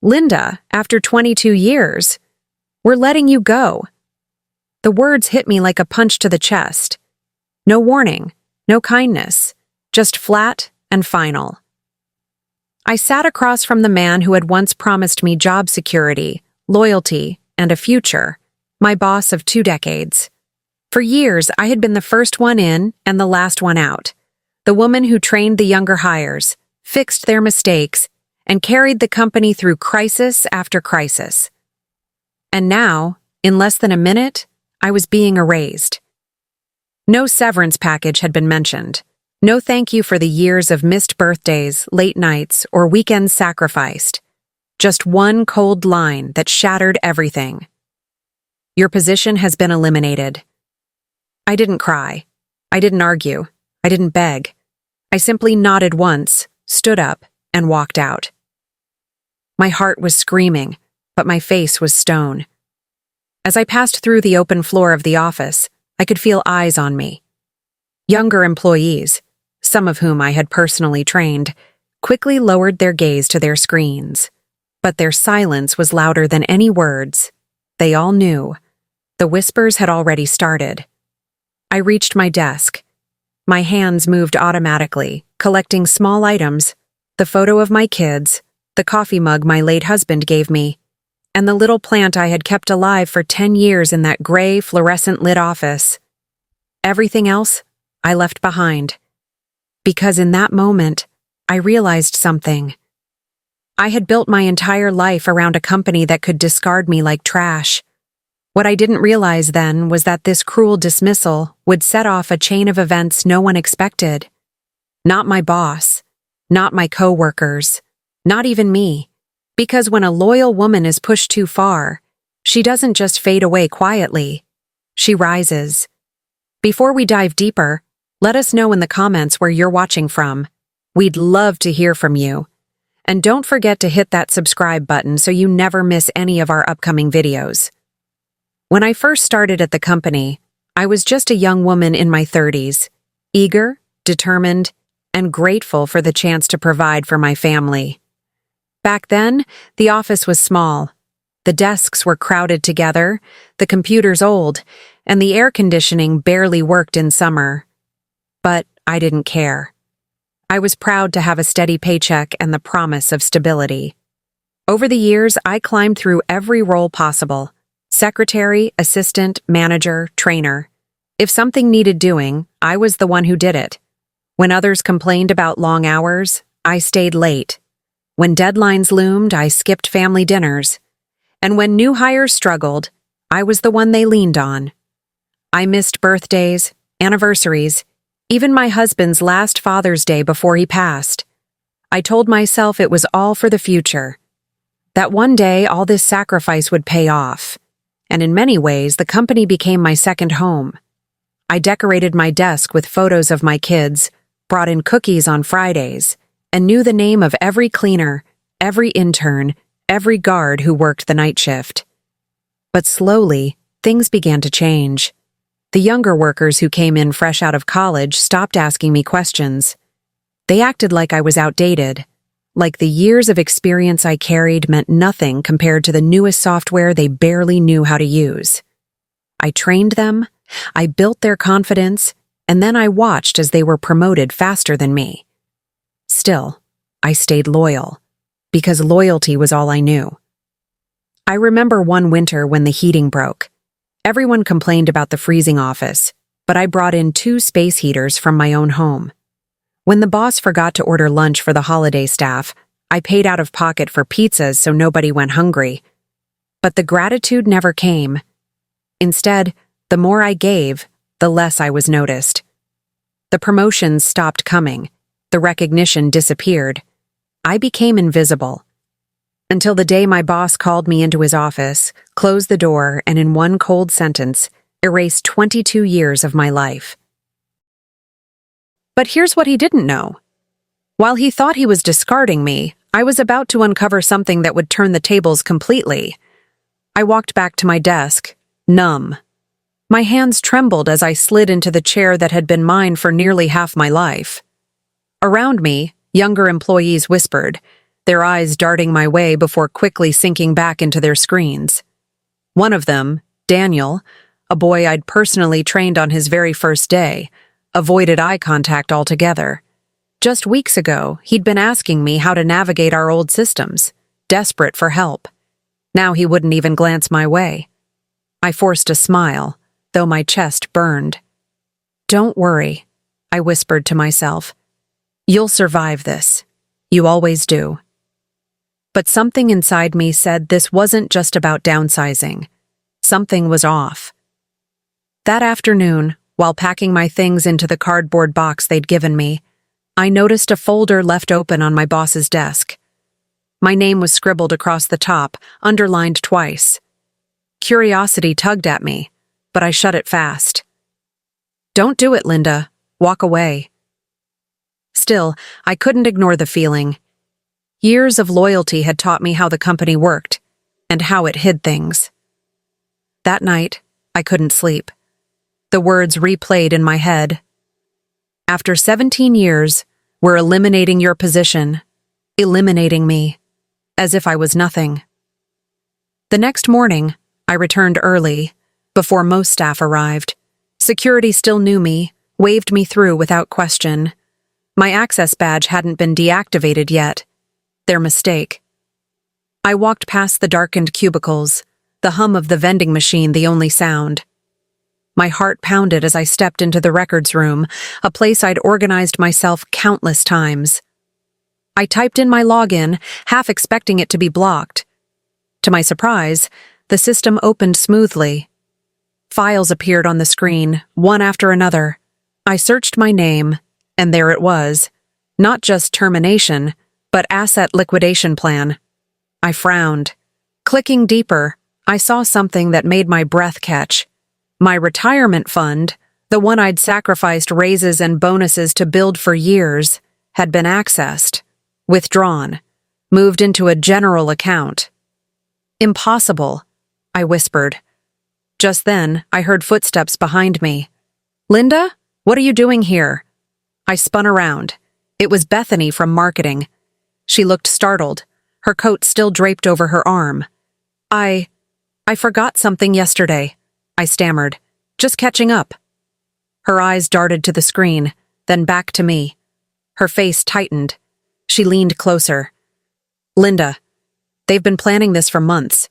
Linda, after 22 years, we're letting you go." The words hit me like a punch to the chest. No warning, no kindness, just flat and final. I sat across from the man who had once promised me job security, loyalty, and a future, my boss of 2 decades. For years, I had been the first one in and the last one out, the woman who trained the younger hires, fixed their mistakes, and carried the company through crisis after crisis. And now, in less than a minute, I was being erased. No severance package had been mentioned. No thank you for the years of missed birthdays, late nights, or weekends sacrificed. Just one cold line that shattered everything. "Your position has been eliminated." I didn't cry. I didn't argue. I didn't beg. I simply nodded once, stood up, and walked out. My heart was screaming, but my face was stone. As I passed through the open floor of the office, I could feel eyes on me. Younger employees, some of whom I had personally trained, quickly lowered their gaze to their screens. But their silence was louder than any words. They all knew. The whispers had already started. I reached my desk. My hands moved automatically, collecting small items, the photo of my kids, the coffee mug my late husband gave me, and the little plant I had kept alive for 10 years in that gray, fluorescent-lit office. Everything else, I left behind. Because in that moment, I realized something. I had built my entire life around a company that could discard me like trash. What I didn't realize then was that this cruel dismissal would set off a chain of events no one expected. Not my boss, not my coworkers, not even me. Because when a loyal woman is pushed too far, she doesn't just fade away quietly. She rises. Before we dive deeper, let us know in the comments where you're watching from. We'd love to hear from you. And don't forget to hit that subscribe button so you never miss any of our upcoming videos. When I first started at the company, I was just a young woman in my 30s, eager, determined, and grateful for the chance to provide for my family. Back then, the office was small. The desks were crowded together, the computers old, and the air conditioning barely worked in summer. But I didn't care. I was proud to have a steady paycheck and the promise of stability. Over the years, I climbed through every role possible: secretary, assistant, manager, trainer. If something needed doing, I was the one who did it. When others complained about long hours, I stayed late. When deadlines loomed, I skipped family dinners. And when new hires struggled, I was the one they leaned on. I missed birthdays, anniversaries, even my husband's last Father's Day before he passed. I told myself it was all for the future. That one day all this sacrifice would pay off. And in many ways, the company became my second home. I decorated my desk with photos of my kids, brought in cookies on Fridays, and knew the name of every cleaner, every intern, every guard who worked the night shift. But slowly, things began to change. The younger workers who came in fresh out of college stopped asking me questions. They acted like I was outdated, like the years of experience I carried meant nothing compared to the newest software they barely knew how to use. I trained them, I built their confidence, and then I watched as they were promoted faster than me. Still, I stayed loyal, because loyalty was all I knew. I remember one winter when the heating broke. Everyone complained about the freezing office, but I brought in 2 space heaters from my own home. When the boss forgot to order lunch for the holiday staff, I paid out of pocket for pizzas so nobody went hungry. But the gratitude never came. Instead, the more I gave, the less I was noticed. The promotions stopped coming. The recognition disappeared. I became invisible. Until the day my boss called me into his office, closed the door, and in one cold sentence, erased 22 years of my life. But here's what he didn't know. While he thought he was discarding me, I was about to uncover something that would turn the tables completely. I walked back to my desk, numb. My hands trembled as I slid into the chair that had been mine for nearly half my life. Around me, younger employees whispered, their eyes darting my way before quickly sinking back into their screens. One of them, Daniel, a boy I'd personally trained on his very first day, avoided eye contact altogether. Just weeks ago, he'd been asking me how to navigate our old systems, desperate for help. Now he wouldn't even glance my way. I forced a smile, though my chest burned. "Don't worry," I whispered to myself. "You'll survive this. You always do." But something inside me said this wasn't just about downsizing. Something was off. That afternoon, while packing my things into the cardboard box they'd given me, I noticed a folder left open on my boss's desk. My name was scribbled across the top, underlined twice. Curiosity tugged at me, but I shut it fast. "Don't do it, Linda. Walk away." Still, I couldn't ignore the feeling. Years of loyalty had taught me how the company worked, and how it hid things. That night, I couldn't sleep. The words replayed in my head. "After 17 years, we're eliminating your position, eliminating me, as if I was nothing." The next morning, I returned early, before most staff arrived. Security still knew me, waved me through without question. My access badge hadn't been deactivated yet. Their mistake. I walked past the darkened cubicles, the hum of the vending machine the only sound. My heart pounded as I stepped into the records room, a place I'd organized myself countless times. I typed in my login, half expecting it to be blocked. To my surprise, the system opened smoothly. Files appeared on the screen, one after another. I searched my name, and there it was. Not just termination, but asset liquidation plan. I frowned. Clicking deeper, I saw something that made my breath catch. My retirement fund, the one I'd sacrificed raises and bonuses to build for years, had been accessed, withdrawn, moved into a general account. "Impossible," I whispered. Just then, I heard footsteps behind me. "Linda, what are you doing here?" I spun around. It was Bethany from marketing. She looked startled, her coat still draped over her arm. I forgot something yesterday," I stammered. "Just catching up." Her eyes darted to the screen, then back to me. Her face tightened. She leaned closer. "Linda, they've been planning this for months.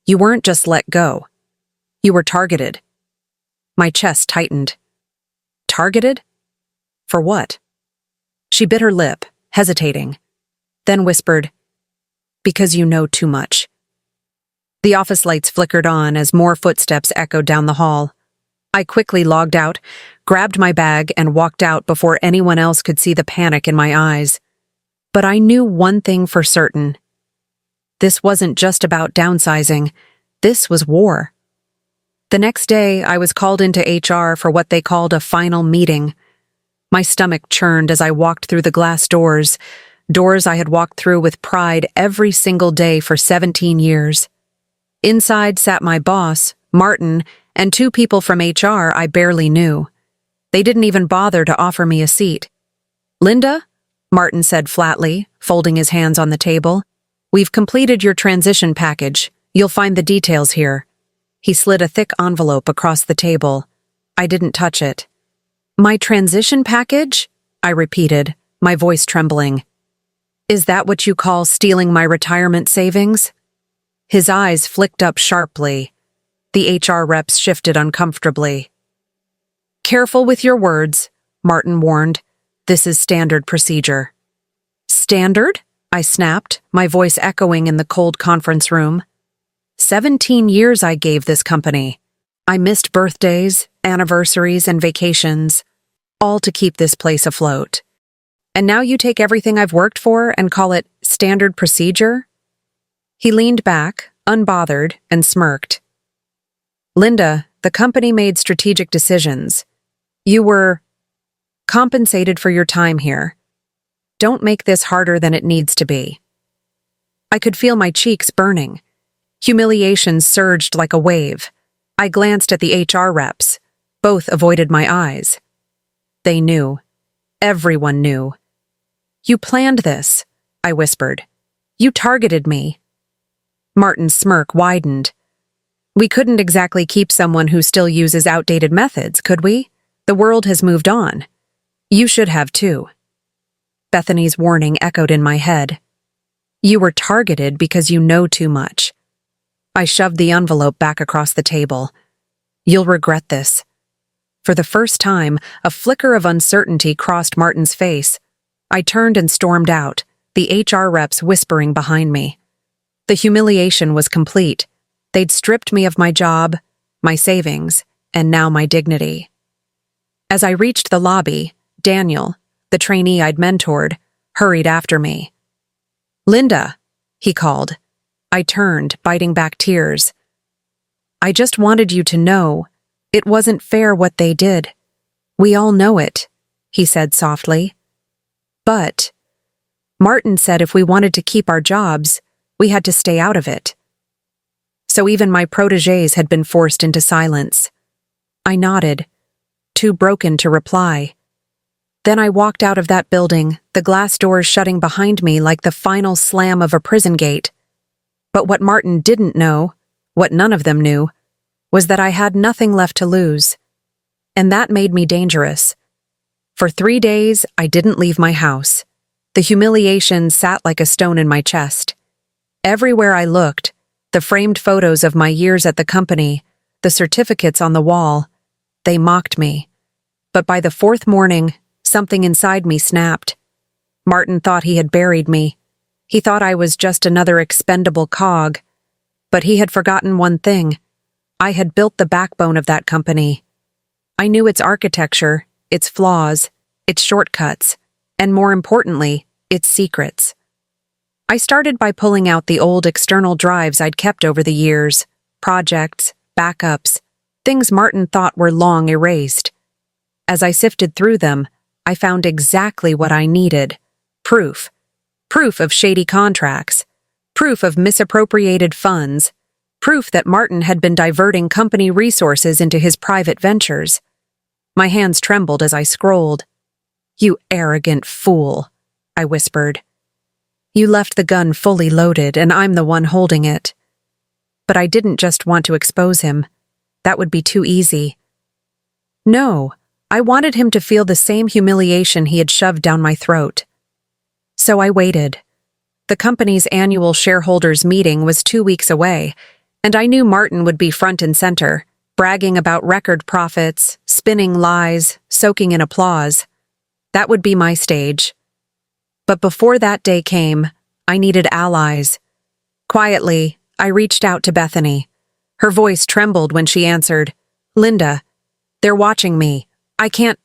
You weren't just let go. You were targeted." My chest tightened. Targeted? For what? She bit her lip, hesitating, then whispered, "Because you know too much." The office lights flickered on as more footsteps echoed down the hall. I quickly logged out, grabbed my bag, and walked out before anyone else could see the panic in my eyes. But I knew one thing for certain. This wasn't just about downsizing. This was war. The next day, I was called into HR for what they called a final meeting. My stomach churned as I walked through the glass doors I had walked through with pride every single day for 17 years. Inside sat my boss, Martin, and two people from HR I barely knew. They didn't even bother to offer me a seat. "Linda," Martin said flatly, folding his hands on the table, "we've completed your transition package. You'll find the details here." He slid a thick envelope across the table. I didn't touch it. "My transition package?" I repeated, my voice trembling. "Is that what you call stealing my retirement savings?" His eyes flicked up sharply. The HR reps shifted uncomfortably. "Careful with your words," Martin warned. "This is standard procedure." "Standard?" I snapped, my voice echoing in the cold conference room. 17 years I gave this company. I missed birthdays, anniversaries, and vacations, all to keep this place afloat. And now you take everything I've worked for and call it standard procedure? He leaned back, unbothered, and smirked. "Linda, the company made strategic decisions. You were compensated for your time here. Don't make this harder than it needs to be." I could feel my cheeks burning. Humiliation surged like a wave. I glanced at the HR reps. Both avoided my eyes. They knew. Everyone knew. "You planned this," I whispered. You targeted me." Martin's smirk widened. "We couldn't exactly keep someone who still uses outdated methods, could we? The world has moved on. You should have too." Bethany's warning echoed in my head. "You were targeted because you know too much." I shoved the envelope back across the table. "You'll regret this." For the first time, a flicker of uncertainty crossed Martin's face. I turned and stormed out, the HR reps whispering behind me. The humiliation was complete. They'd stripped me of my job, my savings, and now my dignity. As I reached the lobby, Daniel, the trainee I'd mentored, hurried after me. "Linda," he called. I turned, biting back tears. "I just wanted you to know, it wasn't fair what they did. We all know it," he said softly. "But Martin said if we wanted to keep our jobs, we had to stay out of it." So even my protégés had been forced into silence. I nodded, too broken to reply. Then I walked out of that building, the glass doors shutting behind me like the final slam of a prison gate. But what Martin didn't know, what none of them knew, was that I had nothing left to lose. And that made me dangerous. For 3 days, I didn't leave my house. The humiliation sat like a stone in my chest. Everywhere I looked, the framed photos of my years at the company, the certificates on the wall, they mocked me. But by the 4th morning, something inside me snapped. Martin thought he had buried me. He thought I was just another expendable cog. But he had forgotten one thing. I had built the backbone of that company. I knew its architecture, its flaws, its shortcuts, and more importantly, its secrets. I started by pulling out the old external drives I'd kept over the years, projects, backups, things Martin thought were long erased. As I sifted through them, I found exactly what I needed: proof. Proof of shady contracts, proof of misappropriated funds, proof that Martin had been diverting company resources into his private ventures. My hands trembled as I scrolled. "You arrogant fool," I whispered. "You left the gun fully loaded, and I'm the one holding it." But I didn't just want to expose him. That would be too easy. No, I wanted him to feel the same humiliation he had shoved down my throat. So I waited. The company's annual shareholders' meeting was 2 weeks away, and I knew Martin would be front and center, bragging about record profits, spinning lies, soaking in applause. That would be my stage. But before that day came, I needed allies. Quietly, I reached out to Bethany. Her voice trembled when she answered, "Linda, they're watching me. I can't—"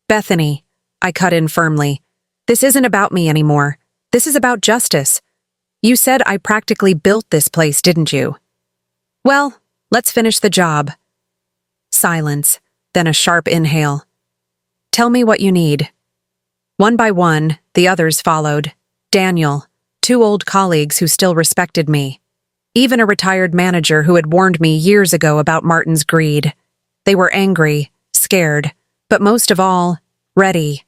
"Bethany," I cut in firmly. "This isn't about me anymore. This is about justice. You said I practically built this place, didn't you? Well, let's finish the job." Silence, then a sharp inhale. "Tell me what you need." One by one, the others followed. Daniel, 2 old colleagues who still respected me. Even a retired manager who had warned me years ago about Martin's greed. They were angry, scared, but most of all, ready.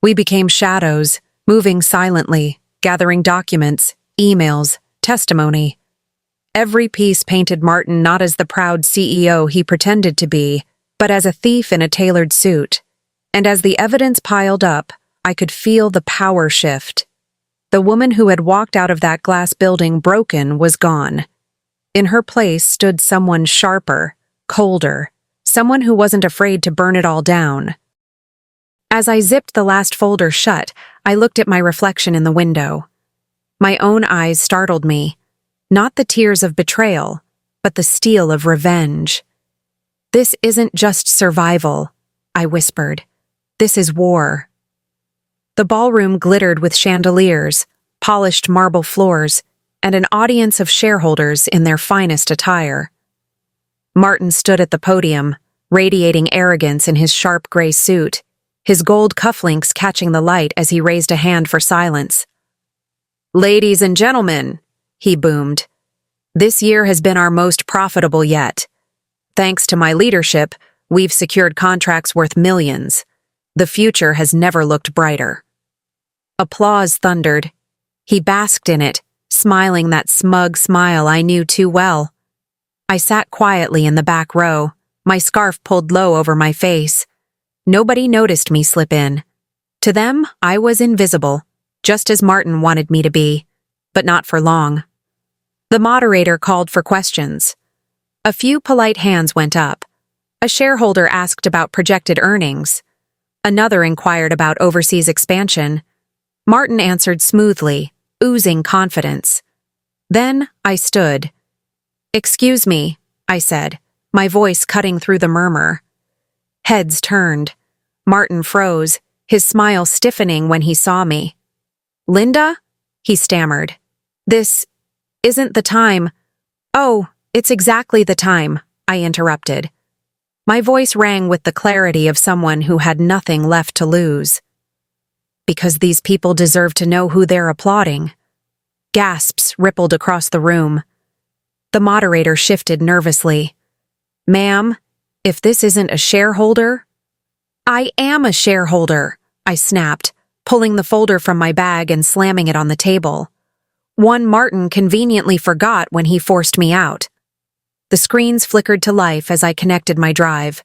We became shadows, moving silently, gathering documents, emails, testimony. Every piece painted Martin not as the proud CEO he pretended to be, but as a thief in a tailored suit. And as the evidence piled up, I could feel the power shift. The woman who had walked out of that glass building broken was gone. In her place stood someone sharper, colder, someone who wasn't afraid to burn it all down. As I zipped the last folder shut, I looked at my reflection in the window. My own eyes startled me. Not the tears of betrayal, but the steel of revenge. "This isn't just survival," I whispered. "This is war." The ballroom glittered with chandeliers, polished marble floors, and an audience of shareholders in their finest attire. Martin stood at the podium, radiating arrogance in his sharp gray suit, his gold cufflinks catching the light as he raised a hand for silence. "Ladies and gentlemen," he boomed, "this year has been our most profitable yet. Thanks to my leadership, we've secured contracts worth millions. The future has never looked brighter." Applause thundered. He basked in it, smiling that smug smile I knew too well. I sat quietly in the back row, my scarf pulled low over my face. Nobody noticed me slip in. To them, I was invisible, just as Martin wanted me to be, but not for long. The moderator called for questions. A few polite hands went up. A shareholder asked about projected earnings. Another inquired about overseas expansion. Martin answered smoothly, oozing confidence. Then I stood. "Excuse me," I said, my voice cutting through the murmur. Heads turned. Martin froze, his smile stiffening when he saw me. "Linda?" he stammered. "This isn't the time." "Oh, it's exactly the time," I interrupted. My voice rang with the clarity of someone who had nothing left to lose. "Because these people deserve to know who they're applauding." Gasps rippled across the room. The moderator shifted nervously. "Ma'am, if this isn't a shareholder—" "I am a shareholder," I snapped, pulling the folder from my bag and slamming it on the table. One Martin conveniently forgot when he forced me out. The screens flickered to life as I connected my drive.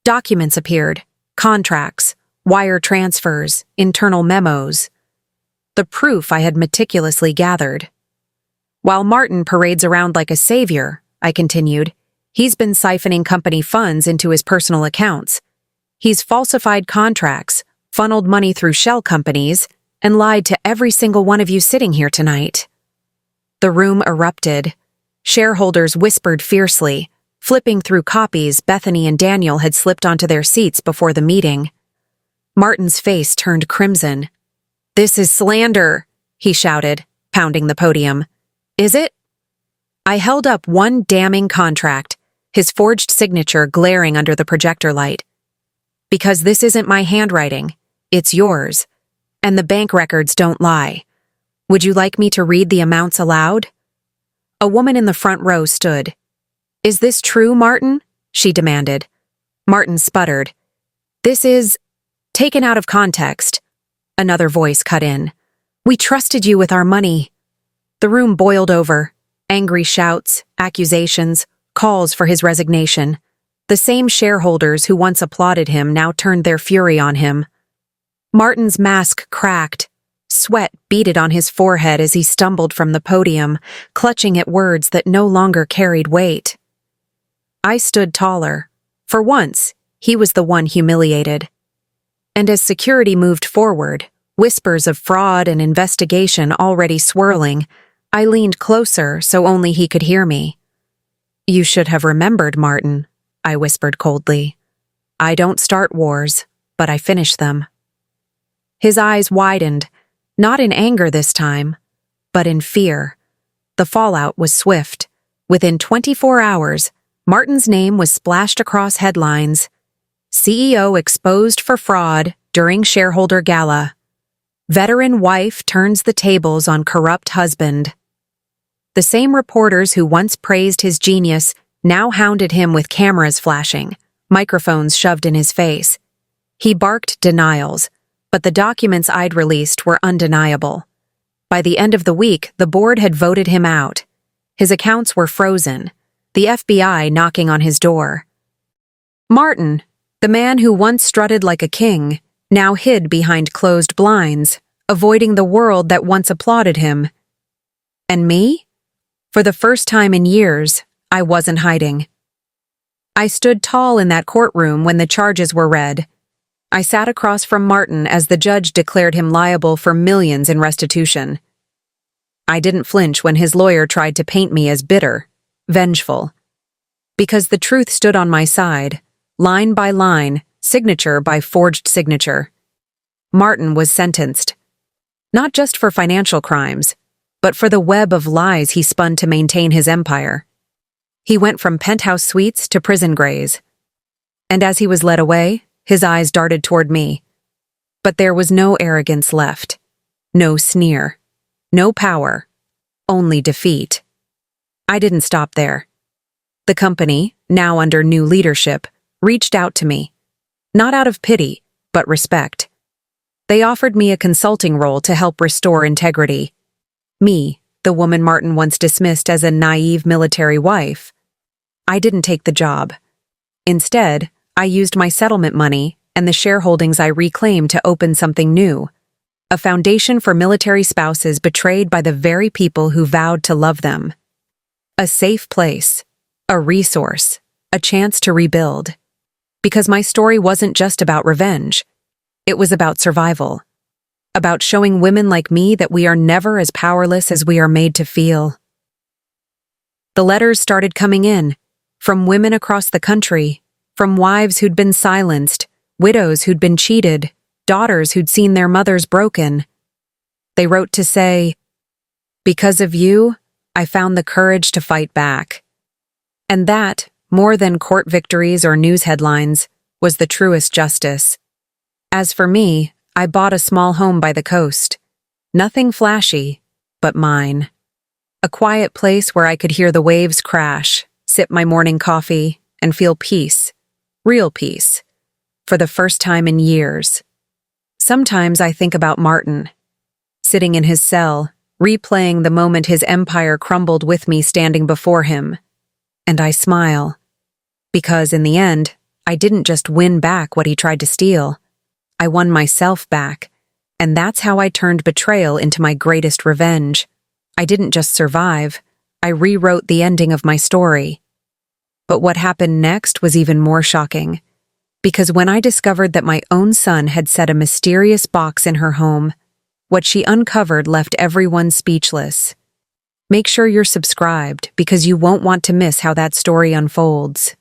Documents appeared, contracts, wire transfers, internal memos. The proof I had meticulously gathered. "While Martin parades around like a savior," I continued, "he's been siphoning company funds into his personal accounts. He's falsified contracts, funneled money through shell companies, and lied to every single one of you sitting here tonight." The room erupted. Shareholders whispered fiercely, flipping through copies Bethany and Daniel had slipped onto their seats before the meeting. Martin's face turned crimson. "This is slander," he shouted, pounding the podium. "Is it?" I held up one damning contract, his forged signature glaring under the projector light. "Because this isn't my handwriting, it's yours. And the bank records don't lie. Would you like me to read the amounts aloud?" A woman in the front row stood. "Is this true, Martin?" she demanded. Martin sputtered. "This is taken out of context." Another voice cut in. "We trusted you with our money." The room boiled over. Angry shouts, accusations, calls for his resignation. The same shareholders who once applauded him now turned their fury on him. Martin's mask cracked. Sweat beaded on his forehead as he stumbled from the podium, clutching at words that no longer carried weight. I stood taller. For once, he was the one humiliated. And as security moved forward, whispers of fraud and investigation already swirling, I leaned closer so only he could hear me. "You should have remembered, Martin," I whispered coldly. "I don't start wars, but I finish them." His eyes widened, not in anger this time, but in fear. The fallout was swift. Within 24 hours, Martin's name was splashed across headlines. CEO exposed for fraud during shareholder gala. Veteran wife turns the tables on corrupt husband. The same reporters who once praised his genius now hounded him with cameras flashing, microphones shoved in his face. He barked denials, but the documents I'd released were undeniable. By the end of the week, the board had voted him out. His accounts were frozen, the FBI knocking on his door. Martin, the man who once strutted like a king, now hid behind closed blinds, avoiding the world that once applauded him. And me? For the first time in years, I wasn't hiding. I stood tall in that courtroom when the charges were read. I sat across from Martin as the judge declared him liable for millions in restitution. I didn't flinch when his lawyer tried to paint me as bitter, vengeful. Because the truth stood on my side, line by line, signature by forged signature. Martin was sentenced. Not just for financial crimes, but for the web of lies he spun to maintain his empire. He went from penthouse suites to prison grays. And as he was led away, his eyes darted toward me. But there was no arrogance left. No sneer. No power. Only defeat. I didn't stop there. The company, now under new leadership, reached out to me. Not out of pity, but respect. They offered me a consulting role to help restore integrity. Me, the woman Martin once dismissed as a naive military wife. I didn't take the job. Instead, I used my settlement money and the shareholdings I reclaimed to open something new, a foundation for military spouses betrayed by the very people who vowed to love them. A safe place, a resource, a chance to rebuild. Because my story wasn't just about revenge. It was about survival. About showing women like me that we are never as powerless as we are made to feel. The letters started coming in, from women across the country, from wives who'd been silenced, widows who'd been cheated, daughters who'd seen their mothers broken. They wrote to say, "Because of you, I found the courage to fight back." And that, more than court victories or news headlines, was the truest justice. As for me, I bought a small home by the coast. Nothing flashy, but mine. A quiet place where I could hear the waves crash, sip my morning coffee, and feel peace. Real peace. For the first time in years. Sometimes I think about Martin, sitting in his cell, replaying the moment his empire crumbled with me standing before him. And I smile. Because in the end, I didn't just win back what he tried to steal. I won myself back. And that's how I turned betrayal into my greatest revenge. I didn't just survive, I rewrote the ending of my story. But what happened next was even more shocking. Because when I discovered that my own son had set a mysterious box in her home, what she uncovered left everyone speechless. Make sure you're subscribed because you won't want to miss how that story unfolds.